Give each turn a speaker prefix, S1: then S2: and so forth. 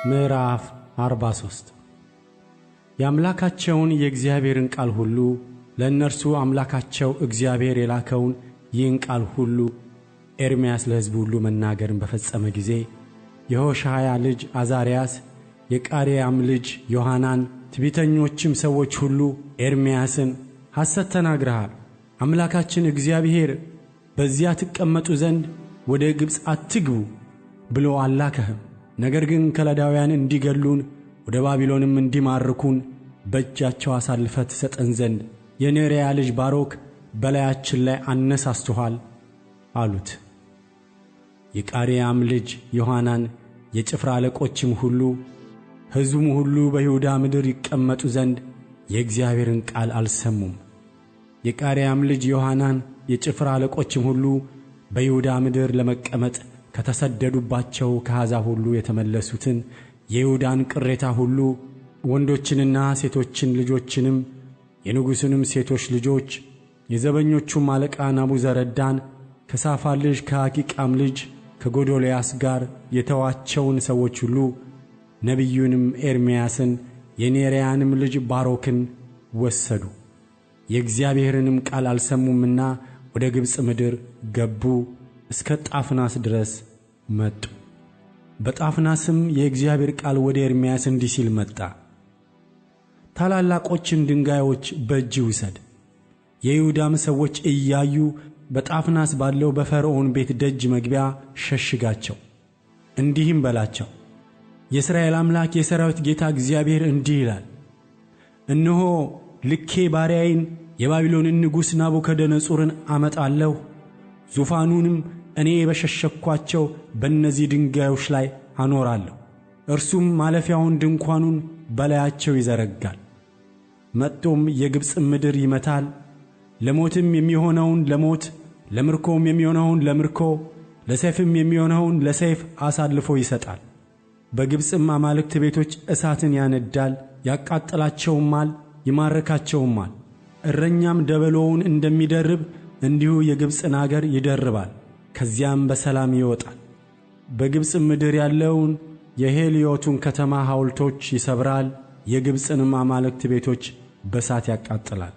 S1: ምዕራፍ 43 የአምላካቸውን የእግዚአብሔርን ቃል ሁሉ ለእነርሱ አምላካቸው እግዚአብሔር የላከውን ይህን ቃል ሁሉ ኤርምያስ ለሕዝቡ ሁሉ መናገርን በፈጸመ ጊዜ የሆሻያ ልጅ አዛርያስ፣ የቃሬያም ልጅ ዮሐናን፣ ትዕቢተኞችም ሰዎች ሁሉ ኤርምያስን ሐሰት ተናግረሃል፣ አምላካችን እግዚአብሔር በዚያ ትቀመጡ ዘንድ ወደ ግብፅ አትግቡ ብሎ አላከህም። ነገር ግን ከለዳውያን እንዲገሉን ወደ ባቢሎንም እንዲማርኩን በእጃቸው አሳልፈህ ትሰጠን ዘንድ የኔርያ ልጅ ባሮክ በላያችን ላይ አነሳስቶሃል አሉት። የቃሬያም ልጅ ዮሐናን፣ የጭፍራ አለቆችም ሁሉ ሕዝቡም ሁሉ በይሁዳ ምድር ይቀመጡ ዘንድ የእግዚአብሔርን ቃል አልሰሙም። የቃሬያም ልጅ ዮሐናን፣ የጭፍራ አለቆችም ሁሉ በይሁዳ ምድር ለመቀመጥ ከተሰደዱባቸው ከአሕዛብ ሁሉ የተመለሱትን የይሁዳን ቅሬታ ሁሉ ወንዶችንና ሴቶችን ልጆችንም የንጉሡንም ሴቶች ልጆች የዘበኞቹም አለቃ ናቡዘረዳን ከሳፋን ልጅ ከአኪቃም ልጅ ከጎዶልያስ ጋር የተዋቸውን ሰዎች ሁሉ ነቢዩንም ኤርምያስን የኔርያንም ልጅ ባሮክን ወሰዱ። የእግዚአብሔርንም ቃል አልሰሙምና ወደ ግብፅ ምድር ገቡ፣ እስከ ጣፍናስ ድረስ መጡ። በጣፍናስም የእግዚአብሔር ቃል ወደ ኤርምያስ እንዲህ ሲል መጣ። ታላላቆችን ድንጋዮች በእጅህ ውሰድ፣ የይሁዳም ሰዎች እያዩ በጣፍናስ ባለው በፈርዖን ቤት ደጅ መግቢያ ሸሽጋቸው። እንዲህም በላቸው፣ የእስራኤል አምላክ የሠራዊት ጌታ እግዚአብሔር እንዲህ ይላል፣ እነሆ ልኬ ባሪያዬን የባቢሎንን ንጉሥ ናቡከደነፆርን አመጣለሁ፣ ዙፋኑንም እኔ በሸሸግኳቸው በእነዚህ ድንጋዮች ላይ አኖራለሁ። እርሱም ማለፊያውን ድንኳኑን በላያቸው ይዘረጋል። መጥቶም የግብፅን ምድር ይመታል። ለሞትም የሚሆነውን ለሞት፣ ለምርኮም የሚሆነውን ለምርኮ፣ ለሰይፍም የሚሆነውን ለሰይፍ አሳልፎ ይሰጣል። በግብፅም አማልክት ቤቶች እሳትን ያነዳል፣ ያቃጥላቸውማል፣ ይማርካቸውማል። እረኛም ደበሎውን እንደሚደርብ እንዲሁ የግብፅን አገር ይደርባል፣ ከዚያም በሰላም ይወጣል። በግብፅ ምድር ያለውን የሄልዮቱን ከተማ ሐውልቶች ይሰብራል፣ የግብፅንም አማልክት ቤቶች በእሳት ያቃጥላል።